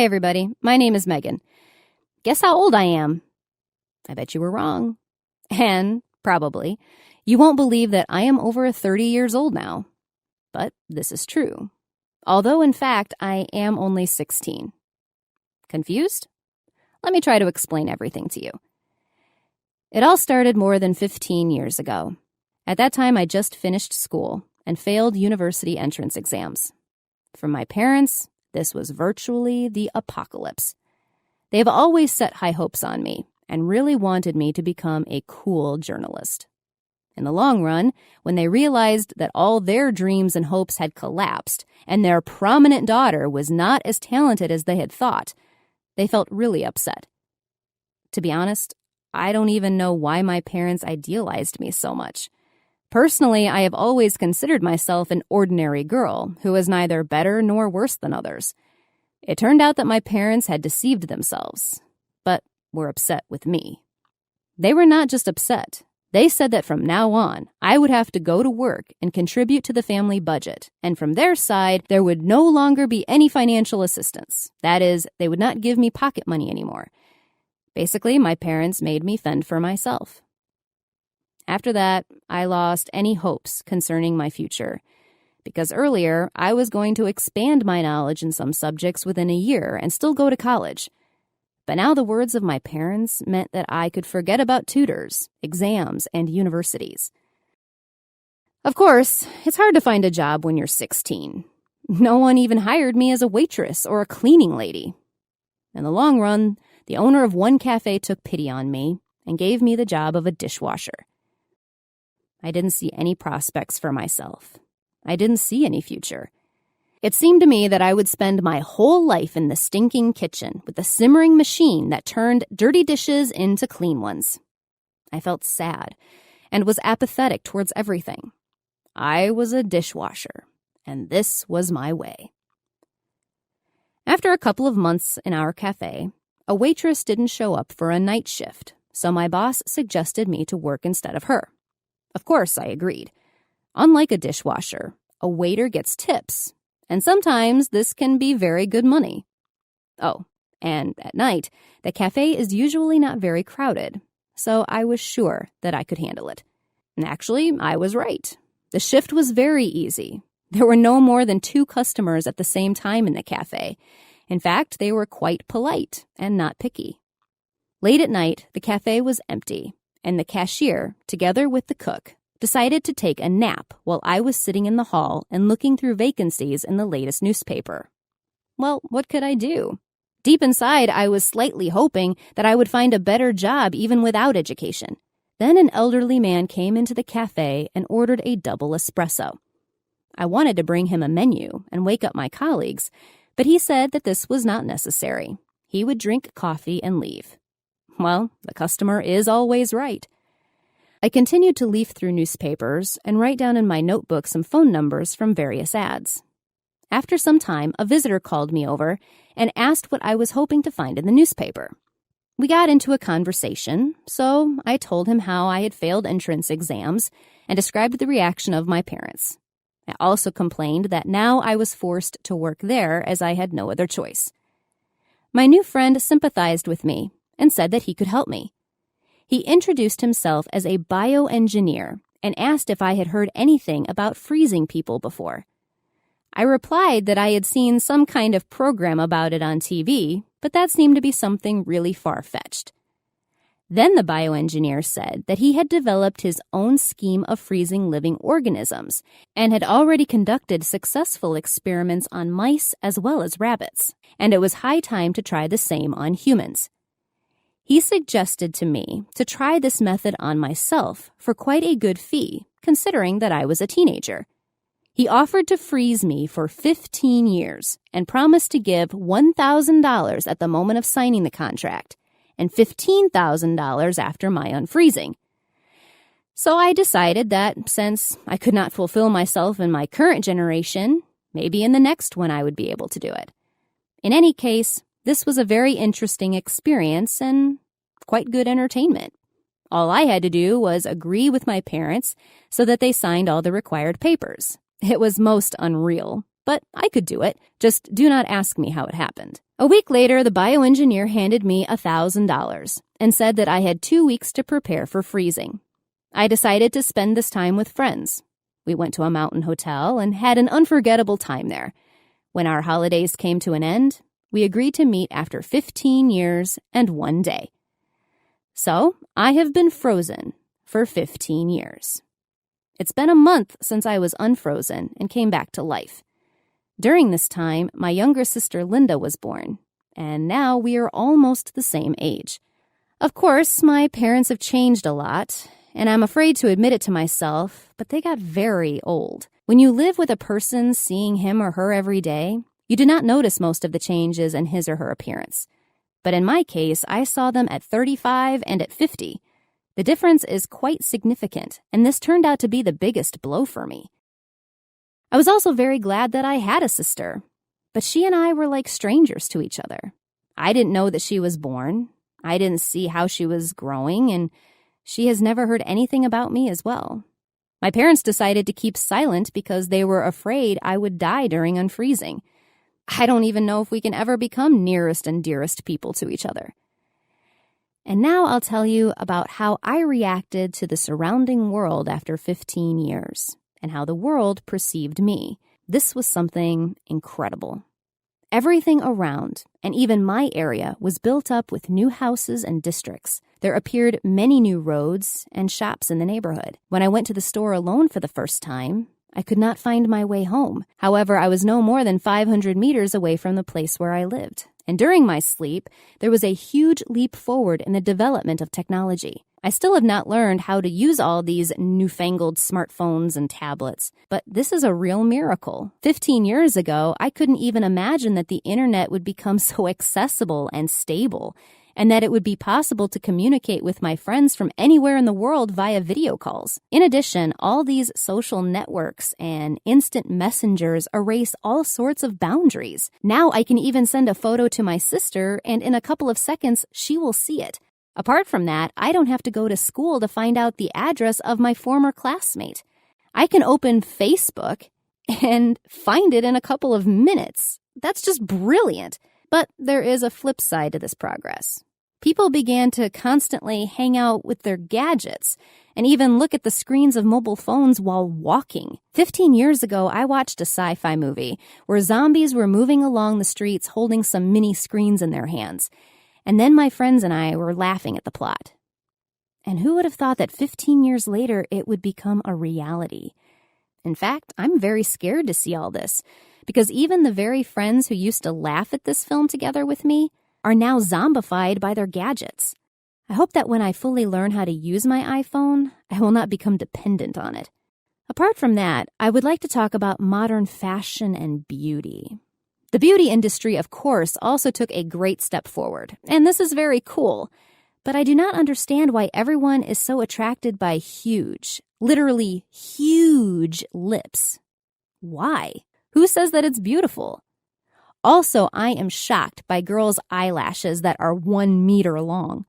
Hi, everybody. My name is Megan. Guess how old I am? I bet you were wrong. And, probably, you won't believe that I am over 30 years old now. But this is true. Although, in fact, I am only 16. Confused? Let me try to explain everything to you. It all started more than 15 years ago. At that time, I just finished school and failed university entrance exams. For my parents, this was virtually the apocalypse. They've always set high hopes on me and really wanted me to become a cool journalist. In the long run, when they realized that all their dreams and hopes had collapsed and their prominent daughter was not as talented as they had thought, they felt really upset. To be honest, I don't even know why my parents idealized me so much. Personally, I have always considered myself an ordinary girl who was neither better nor worse than others. It turned out that my parents had deceived themselves, but were upset with me. They were not just upset. They said that from now on, I would have to go to work and contribute to the family budget, and from their side, there would no longer be any financial assistance. That is, they would not give me pocket money anymore. Basically, my parents made me fend for myself. After that, I lost any hopes concerning my future, because earlier I was going to expand my knowledge in some subjects within a year and still go to college. But now the words of my parents meant that I could forget about tutors, exams, and universities. Of course, it's hard to find a job when you're 16. No one even hired me as a waitress or a cleaning lady. In the long run, the owner of one cafe took pity on me and gave me the job of a dishwasher. I didn't see any prospects for myself. I didn't see any future. It seemed to me that I would spend my whole life in the stinking kitchen with the simmering machine that turned dirty dishes into clean ones. I felt sad and was apathetic towards everything. I was a dishwasher, and this was my way. After a couple of months in our cafe, a waitress didn't show up for a night shift, so my boss suggested me to work instead of her. Of course, I agreed. Unlike a dishwasher, a waiter gets tips, and sometimes this can be very good money. Oh, and at night, the cafe is usually not very crowded, so I was sure that I could handle it. And actually, I was right. The shift was very easy. There were no more than 2 customers at the same time in the cafe. In fact, they were quite polite and not picky. Late at night, the cafe was empty, and the cashier, together with the cook, decided to take a nap while I was sitting in the hall and looking through vacancies in the latest newspaper. Well, what could I do? Deep inside, I was slightly hoping that I would find a better job even without education. Then an elderly man came into the cafe and ordered a double espresso. I wanted to bring him a menu and wake up my colleagues, but he said that this was not necessary. He would drink coffee and leave. Well, the customer is always right. I continued to leaf through newspapers and write down in my notebook some phone numbers from various ads. After some time, a visitor called me over and asked what I was hoping to find in the newspaper. We got into a conversation, so I told him how I had failed entrance exams and described the reaction of my parents. I also complained that now I was forced to work there as I had no other choice. My new friend sympathized with me and said that he could help me. He introduced himself as a bioengineer and asked if I had heard anything about freezing people before. I replied that I had seen some kind of program about it on TV, but that seemed to be something really far-fetched. Then the bioengineer said that he had developed his own scheme of freezing living organisms and had already conducted successful experiments on mice as well as rabbits, and it was high time to try the same on humans. He suggested to me to try this method on myself for quite a good fee, considering that I was a teenager. He offered to freeze me for 15 years and promised to give $1,000 at the moment of signing the contract and $15,000 after my unfreezing. So I decided that since I could not fulfill myself in my current generation, maybe in the next one I would be able to do it. In any case, this was a very interesting experience and quite good entertainment. All I had to do was agree with my parents so that they signed all the required papers. It was most unreal, but I could do it. Just do not ask me how it happened. A week later, the bioengineer handed me $1,000 and said that I had 2 weeks to prepare for freezing. I decided to spend this time with friends. We went to a mountain hotel and had an unforgettable time there. When our holidays came to an end, we agreed to meet after 15 years and 1 day. So, I have been frozen for 15 years. It's been a month since I was unfrozen and came back to life. During this time, my younger sister Linda was born, and now we are almost the same age. Of course, my parents have changed a lot, and I'm afraid to admit it to myself, but they got very old. When you live with a person seeing him or her every day, you do not notice most of the changes in his or her appearance. But in my case, I saw them at 35 and at 50. The difference is quite significant, and this turned out to be the biggest blow for me. I was also very glad that I had a sister, but she and I were like strangers to each other. I didn't know that she was born. I didn't see how she was growing, and she has never heard anything about me as well. My parents decided to keep silent because they were afraid I would die during unfreezing. I don't even know if we can ever become nearest and dearest people to each other. And now I'll tell you about how I reacted to the surrounding world after 15 years and how the world perceived me. This was something incredible. Everything around, and even my area, was built up with new houses and districts. There appeared many new roads and shops in the neighborhood. When I went to the store alone for the first time, I could not find my way home. However, I was no more than 500 meters away from the place where I lived. And during my sleep, there was a huge leap forward in the development of technology. I still have not learned how to use all these newfangled smartphones and tablets, but this is a real miracle. 15 years ago, I couldn't even imagine that the internet would become so accessible and stable, and that it would be possible to communicate with my friends from anywhere in the world via video calls. In addition, all these social networks and instant messengers erase all sorts of boundaries. Now I can even send a photo to my sister, and in a couple of seconds, she will see it. Apart from that, I don't have to go to school to find out the address of my former classmate. I can open Facebook and find it in a couple of minutes. That's just brilliant. But there is a flip side to this progress. People began to constantly hang out with their gadgets and even look at the screens of mobile phones while walking. 15 years ago, I watched a sci-fi movie where zombies were moving along the streets holding some mini screens in their hands. And then my friends and I were laughing at the plot. And who would have thought that 15 years later it would become a reality? In fact, I'm very scared to see all this, because even the very friends who used to laugh at this film together with me are now zombified by their gadgets. I hope that when I fully learn how to use my iPhone, I will not become dependent on it. Apart from that, I would like to talk about modern fashion and beauty. The beauty industry, of course, also took a great step forward, and this is very cool. But I do not understand why everyone is so attracted by huge, literally huge lips. Why? Who says that it's beautiful? Also, I am shocked by girls' eyelashes that are 1 meter long.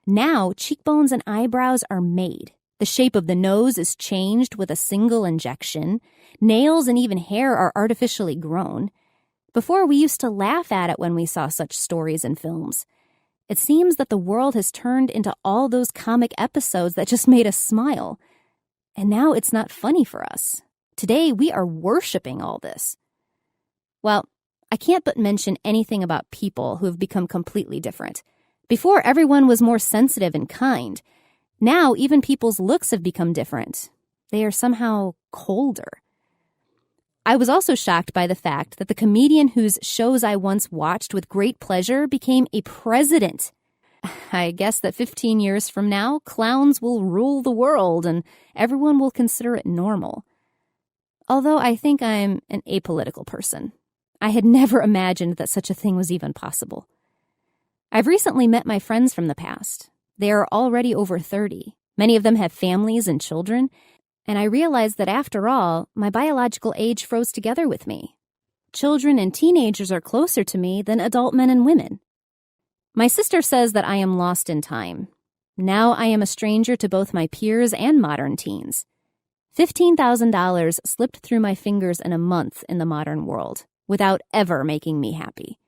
Now, cheekbones and eyebrows are made. The shape of the nose is changed with a single injection. Nails and even hair are artificially grown. Before, we used to laugh at it when we saw such stories in films. It seems that the world has turned into all those comic episodes that just made us smile. And now it's not funny for us. Today, we are worshiping all this. Well, I can't but mention anything about people who have become completely different. Before, everyone was more sensitive and kind. Now, even people's looks have become different. They are somehow colder. I was also shocked by the fact that the comedian whose shows I once watched with great pleasure became a president. I guess that 15 years from now, clowns will rule the world and everyone will consider it normal. Although I think I'm an apolitical person. I had never imagined that such a thing was even possible. I've recently met my friends from the past. They are already over 30. Many of them have families and children, and I realized that after all, my biological age froze together with me. Children and teenagers are closer to me than adult men and women. My sister says that I am lost in time. Now I am a stranger to both my peers and modern teens. $15,000 slipped through my fingers in a month in the modern world without ever making me happy.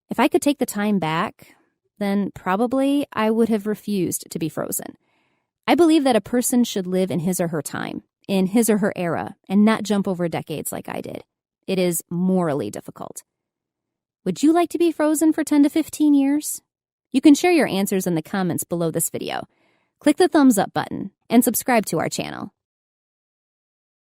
If I could take the time back, then probably I would have refused to be frozen. I believe that a person should live in his or her time, in his or her era, and not jump over decades like I did. It is morally difficult. Would you like to be frozen for 10 to 15 years? You can share your answers in the comments below this video. Click the thumbs up button and subscribe to our channel.